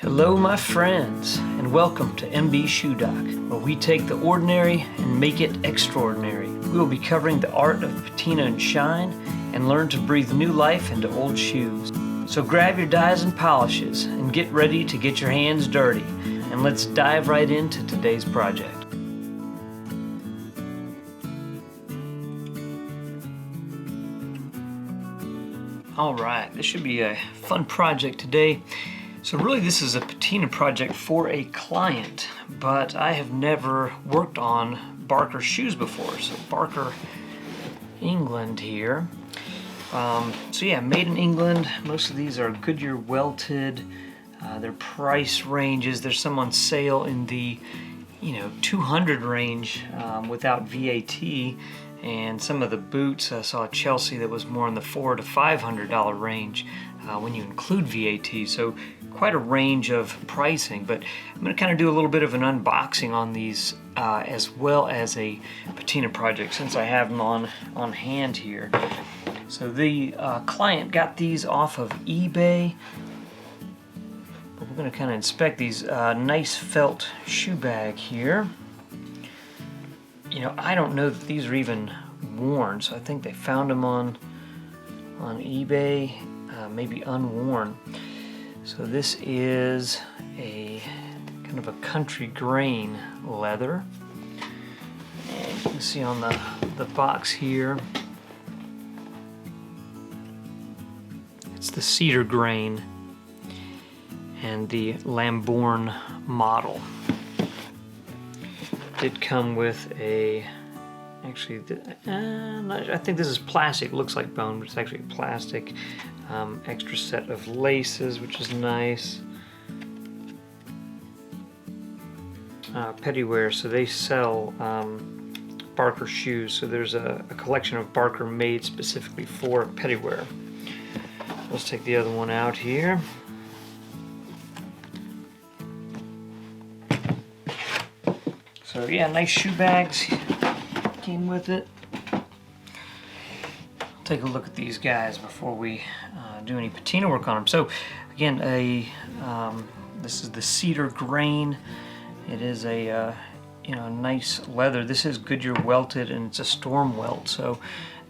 Hello my friends, and welcome to MB Shoedoc, where we take the ordinary and make it extraordinary. We will be covering the art of patina and shine, and learn to breathe new life into old shoes. So grab your dyes and polishes, and get ready to get your hands dirty, and let's dive right into today's project. Alright, this should be a fun project today. So really this is a patina project for a client, but I have never worked on Barker shoes before. So Barker, England here. So yeah, made in England. Most of these are Goodyear welted. Their price ranges, there's some on sale in the $200 range without VAT. And some of the boots, I saw a Chelsea that was more in the $400 to $500 range when you include VAT. So quite a range of pricing, but I'm going to kind of do a little bit of an unboxing on these as well as a patina project since I have them on hand here. So the client got these off of eBay. But we're going to kind of inspect these. Nice felt shoe bag here. I don't know that these are even worn, so I think they found them on eBay, maybe unworn. So this is a kind of a country grain leather, and you can see on the box here, it's the cedar grain and the Lambourne model. Did come with a, actually, I think this is plastic. It looks like bone, but it's actually plastic. Extra set of laces, which is nice. Pettywear, so they sell Barker shoes. So there's a collection of Barker made specifically for pettywear. Let's take the other one out here. So yeah, nice shoe bags came with it. Take a look at these guys before we do any patina work on them. So again, this is the cedar grain. It is a nice leather. This is Goodyear welted, and it's a storm welt. So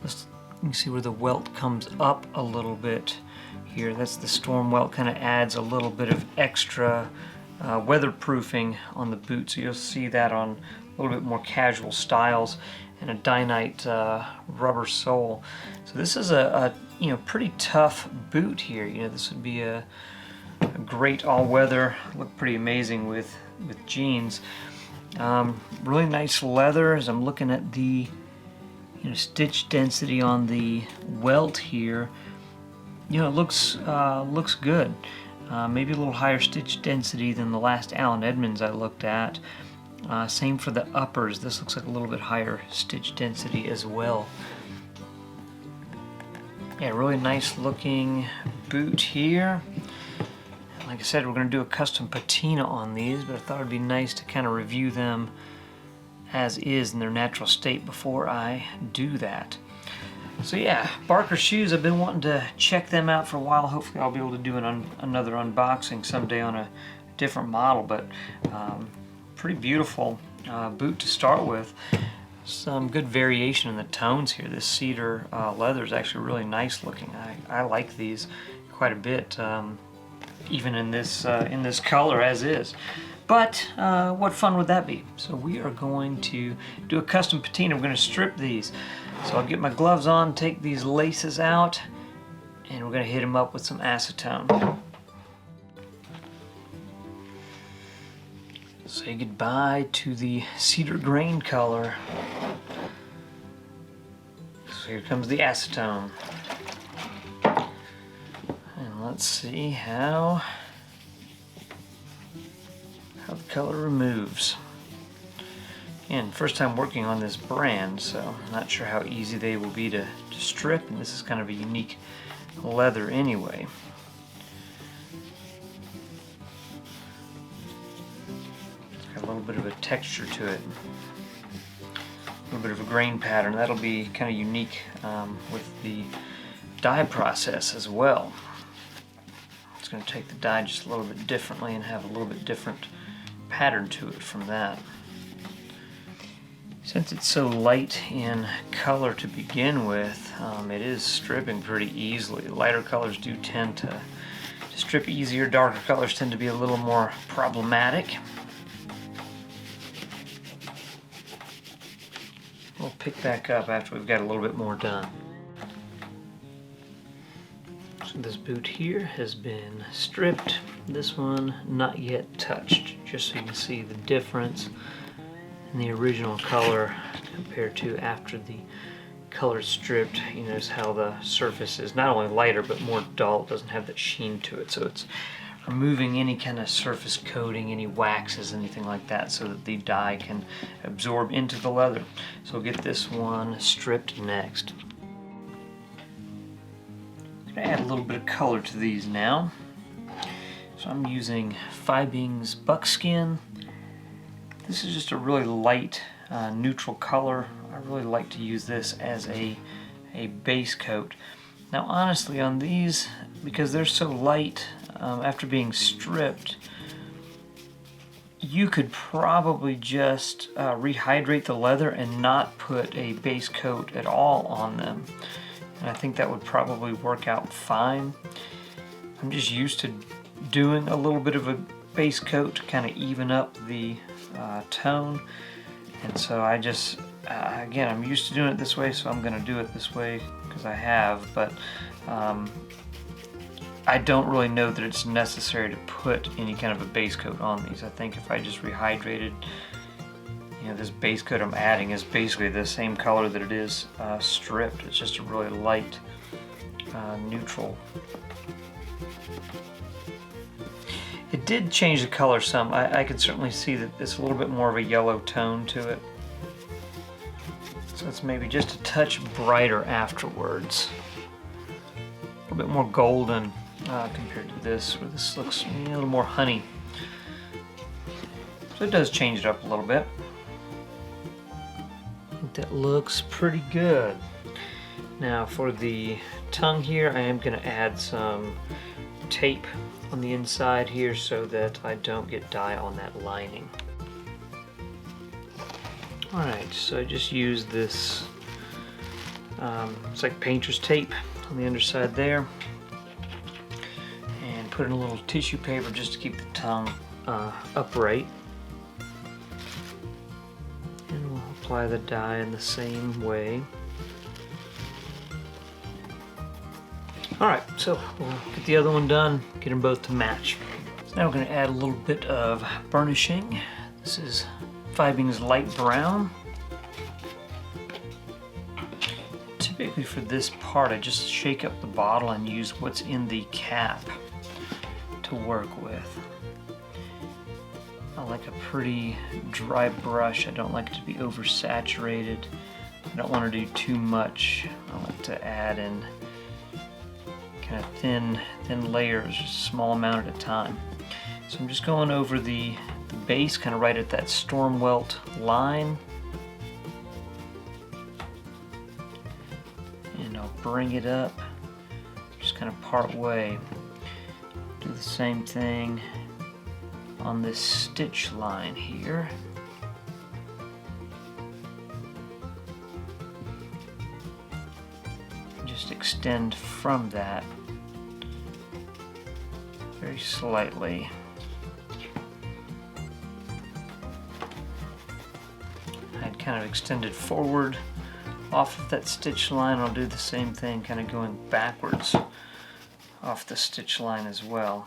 you can see where the welt comes up a little bit here. That's the storm welt. Kind of adds a little bit of extra weatherproofing on the boot, so you'll see that on a little bit more casual styles, and a Dynite rubber sole. So this is a pretty tough boot here. This would be a great all-weather, look pretty amazing with jeans. Really nice leather. As I'm looking at the stitch density on the welt here, it looks good. Maybe a little higher stitch density than the last Allen Edmonds I looked at. Same for the uppers. This looks like a little bit higher stitch density as well. Yeah, really nice looking boot here. Like I said, we're going to do a custom patina on these, but I thought it would be nice to kind of review them as is in their natural state before I do that. So yeah, Barker shoes, I've been wanting to check them out for a while. Hopefully I'll be able to do another unboxing someday on a different model, but pretty beautiful boot to start with. Some good variation in the tones here. This cedar leather is actually really nice looking. I like these quite a bit, even in this color as is. But what fun would that be? So we are going to do a custom patina. We're going to strip these. So I'll get my gloves on, take these laces out, and we're going to hit them up with some acetone. Say goodbye to the cedar grain color. So here comes the acetone. And let's see how the color removes. And first time working on this brand, so I'm not sure how easy they will be to strip, and this is kind of a unique leather anyway. It's got a little bit of a texture to it, a little bit of a grain pattern. That'll be kind of unique with the dye process as well. it's going to take the dye just a little bit differently and have a little bit different pattern to it from that. Since it's so light in color to begin with, it is stripping pretty easily. Lighter colors do tend to strip easier. Darker colors tend to be a little more problematic. We'll pick back up after we've got a little bit more done. So this boot here has been stripped. This one not yet touched, just so you can see the difference in the original color compared to after the color stripped. You notice how the surface is not only lighter but more dull. It doesn't have that sheen to it, so it's removing any kind of surface coating, any waxes, anything like that, so that the dye can absorb into the leather. So we'll get this one stripped next. I'm going to add a little bit of color to these now. So I'm using Fibing's Buckskin. This is just a really light neutral color. I really like to use this as a base coat. Now honestly, on these, because they're so light, after being stripped, you could probably just rehydrate the leather and not put a base coat at all on them. And I think that would probably work out fine. I'm just used to doing a little bit of a base coat to kind of even up the tone, and so I just again, I'm used to doing it this way, so I'm going to do it this way because I have, but I don't really know that it's necessary to put any kind of a base coat on these. I think if I just rehydrated, you know, this base coat I'm adding is basically the same color that it is stripped. It's just a really light neutral. It did change the color some. I could certainly see that it's a little bit more of a yellow tone to it. So it's maybe just a touch brighter afterwards. A little bit more golden compared to this, where this looks a little more honey. So it does change it up a little bit. I think that looks pretty good. Now for the tongue here, I am going to add some tape on the inside here so that I don't get dye on that lining. Alright, so I just used this, it's like painter's tape on the underside there, and put in a little tissue paper just to keep the tongue upright. And we'll apply the dye in the same way. Alright, so we'll get the other one done, get them both to match. So now we're going to add a little bit of burnishing. This is Fibing's Light Brown. Typically for this part, I just shake up the bottle and use what's in the cap to work with. I like a pretty dry brush. I don't like it to be oversaturated. I don't want to do too much. I like to add in kind of thin layers, just a small amount at a time. So I'm just going over the base, kind of right at that storm welt line. And I'll bring it up, just kind of part way. Do the same thing on this stitch line here. Just extend from that very slightly. I'd kind of extended forward off of that stitch line. I'll do the same thing, kind of going backwards off the stitch line as well.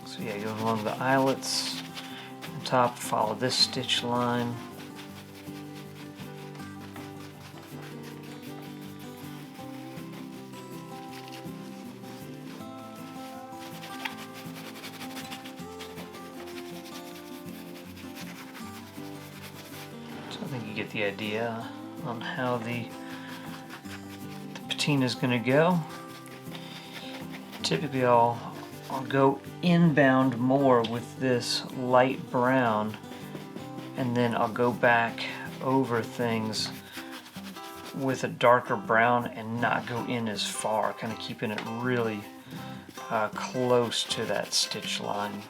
So yeah, going along the eyelets, on top, follow this stitch line. So I think you get the idea on how the patina is going to go. Typically I'll I'll go inbound more with this light brown, and then I'll go back over things with a darker brown and not go in as far, kind of keeping it really close to that stitch line.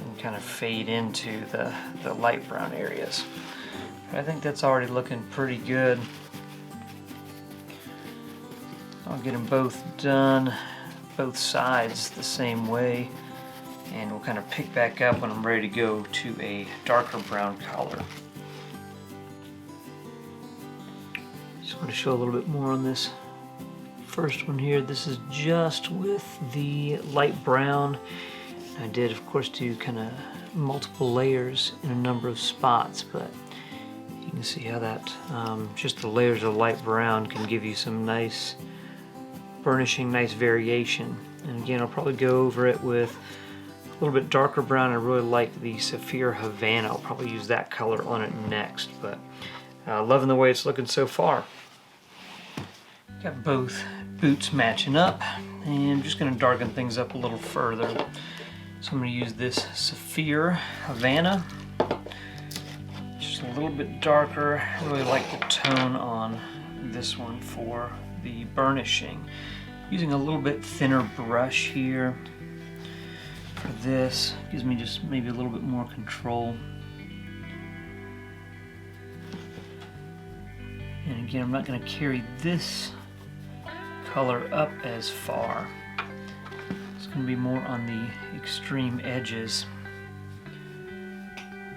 And kind of fade into the light brown areas. I think that's already looking pretty good. I'll get them both done, both sides the same way, and we'll kind of pick back up when I'm ready to go to a darker brown color. Just want to show a little bit more on this first one here. This is just with the light brown. I did, of course, do kind of multiple layers in a number of spots, but you can see how that just the layers of light brown can give you some nice burnishing, nice variation. And again, I'll probably go over it with a little bit darker brown. I really like the Sapphire Havana. I'll probably use that color on it next, but loving the way it's looking so far. Got both boots matching up, and I'm just going to darken things up a little further. So I'm going to use this Sapphire Havana, just a little bit darker. I really like the tone on this one for the burnishing. Using a little bit thinner brush here for this, gives me just maybe a little bit more control. And again, I'm not going to carry this color up as far. It's going to be more on the extreme edges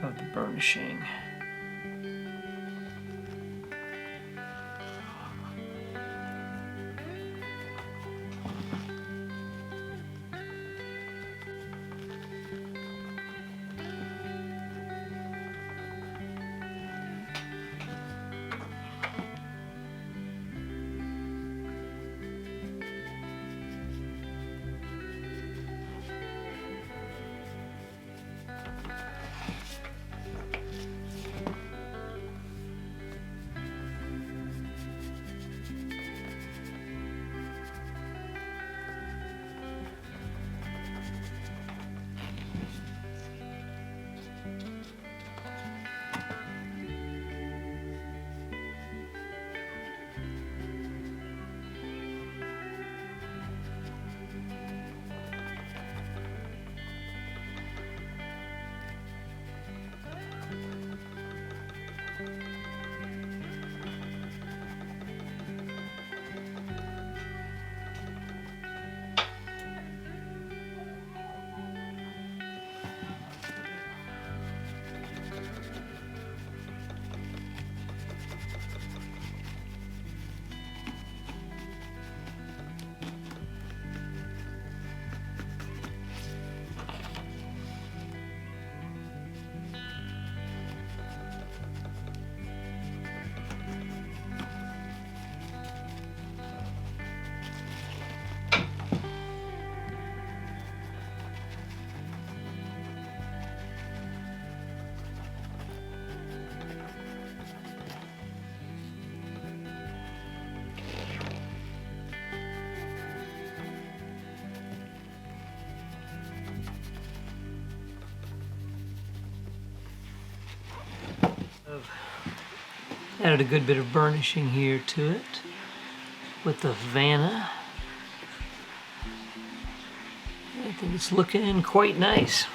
of the burnishing. Added a good bit of burnishing here to it with the Havana. I think it's looking quite nice.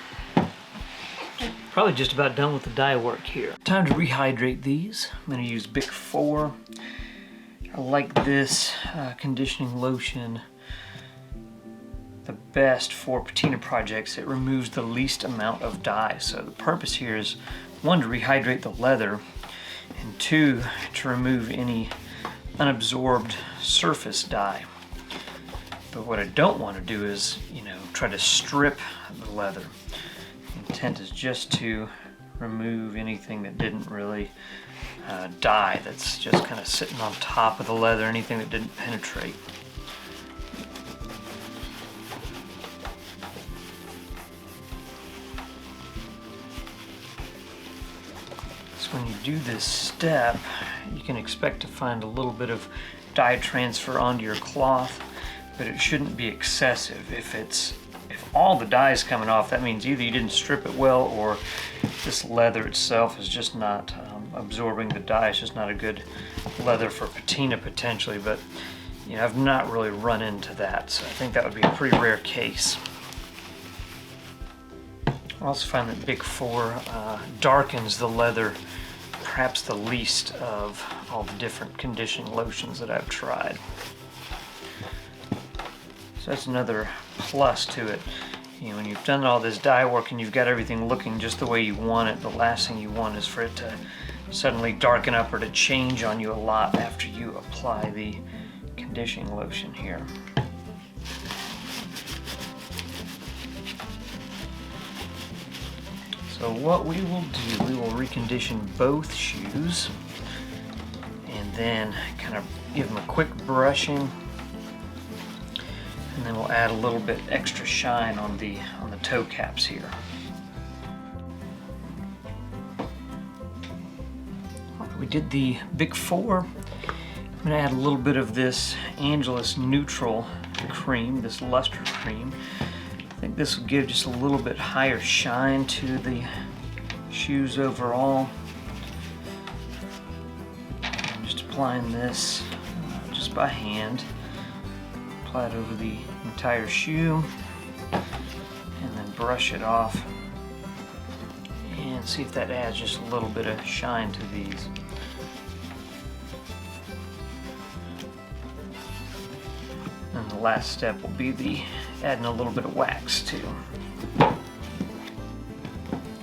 Probably just about done with the dye work here. Time to rehydrate these. I'm going to use Bic 4. I like this conditioning lotion the best for patina projects. It removes the least amount of dye. So the purpose here is, one, to rehydrate the leather, and two, to remove any unabsorbed surface dye. But what I don't want to do is, try to strip the leather. The intent is just to remove anything that didn't really dye, that's just kind of sitting on top of the leather, anything that didn't penetrate. When you do this step, you can expect to find a little bit of dye transfer onto your cloth. but it shouldn't be excessive. If all the dye is coming off, that means either you didn't strip it well, or this leather itself is just not absorbing the dye. It's just not a good leather for patina potentially, but you know, I've not really run into that, so I think that would be a pretty rare case. I also find that Big 4 darkens the leather perhaps the least of all the different conditioning lotions that I've tried. So that's another plus to it. You know, when you've done all this dye work and you've got everything looking just the way you want it, the last thing you want is for it to suddenly darken up or to change on you a lot after you apply the conditioning lotion here. So what we will do, we will recondition both shoes and then kind of give them a quick brushing, and then we'll add a little bit extra shine on the toe caps here. We did the Big 4. I'm going to add a little bit of this Angelus Neutral cream, this luster cream. I think this will give just a little bit higher shine to the shoes overall. I'm just applying this just by hand. Apply it over the entire shoe and then brush it off and see if that adds just a little bit of shine to these. And the last step will be adding a little bit of wax too.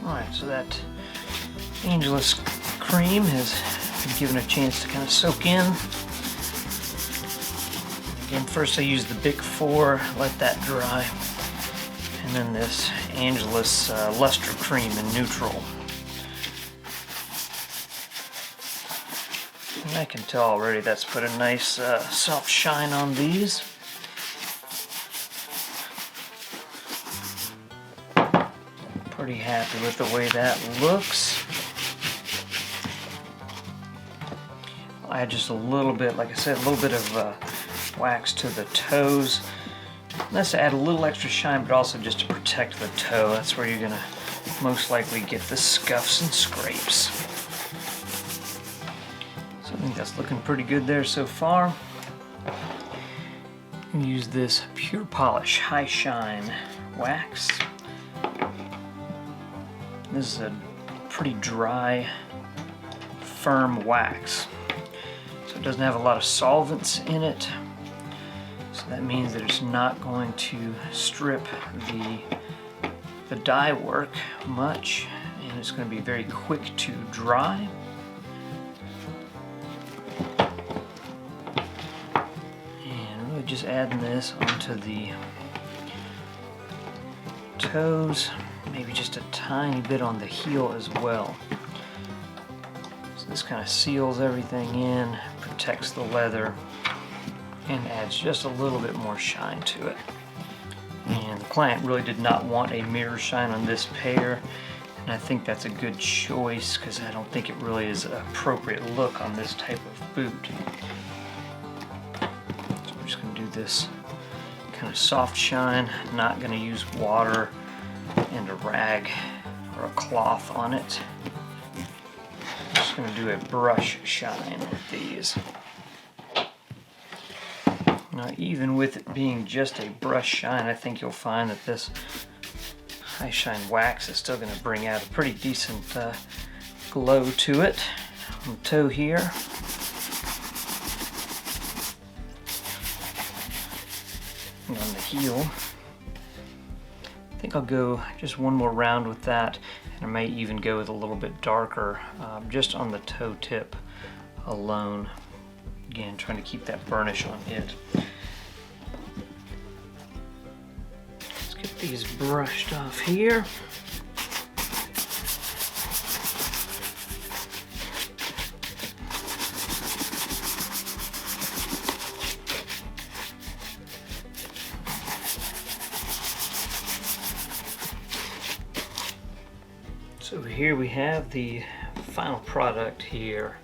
Alright, so that Angelus cream has been given a chance to kind of soak in. Again, first I use the Big 4, let that dry, and then this Angelus luster cream in neutral. And I can tell already that's put a nice soft shine on these. Pretty happy with the way that looks. I'll add just a little bit, like I said, a little bit of wax to the toes. That's to add a little extra shine, but also just to protect the toe. That's where you're gonna most likely get the scuffs and scrapes. So I think that's looking pretty good there so far. I'm gonna use this Pure Polish High Shine wax. This is a pretty dry, firm wax. So it doesn't have a lot of solvents in it. So that means that it's not going to strip the dye work much, and it's going to be very quick to dry. And really just adding this onto the toes. Maybe just a tiny bit on the heel as well. So this kind of seals everything in, protects the leather, and adds just a little bit more shine to it. And the client really did not want a mirror shine on this pair, and I think that's a good choice because I don't think it really is an appropriate look on this type of boot. So we're just going to do this kind of soft shine, not going to use water and a rag or a cloth on it. I'm just going to do a brush shine with these. Now, even with it being just a brush shine, I think you'll find that this high shine wax is still going to bring out a pretty decent glow to it on the toe here. And on the heel. I think I'll go just one more round with that, and I may even go with a little bit darker just on the toe tip alone. Again, trying to keep that burnish on it. Let's get these brushed off here. So here we have the final product here.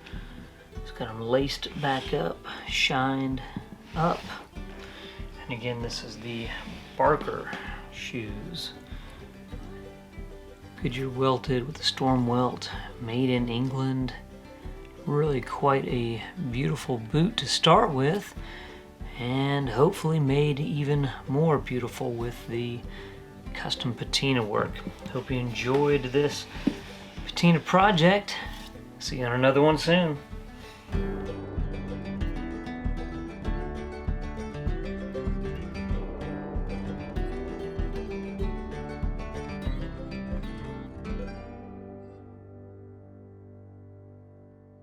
It's got them laced back up, shined up, and And again, this is the Barker shoes. Goodyear welted with a storm welt, made in England. Really quite a beautiful boot to start with, and hopefully made even more beautiful with the custom patina work. Hope you enjoyed this patina project. See you on another one soon.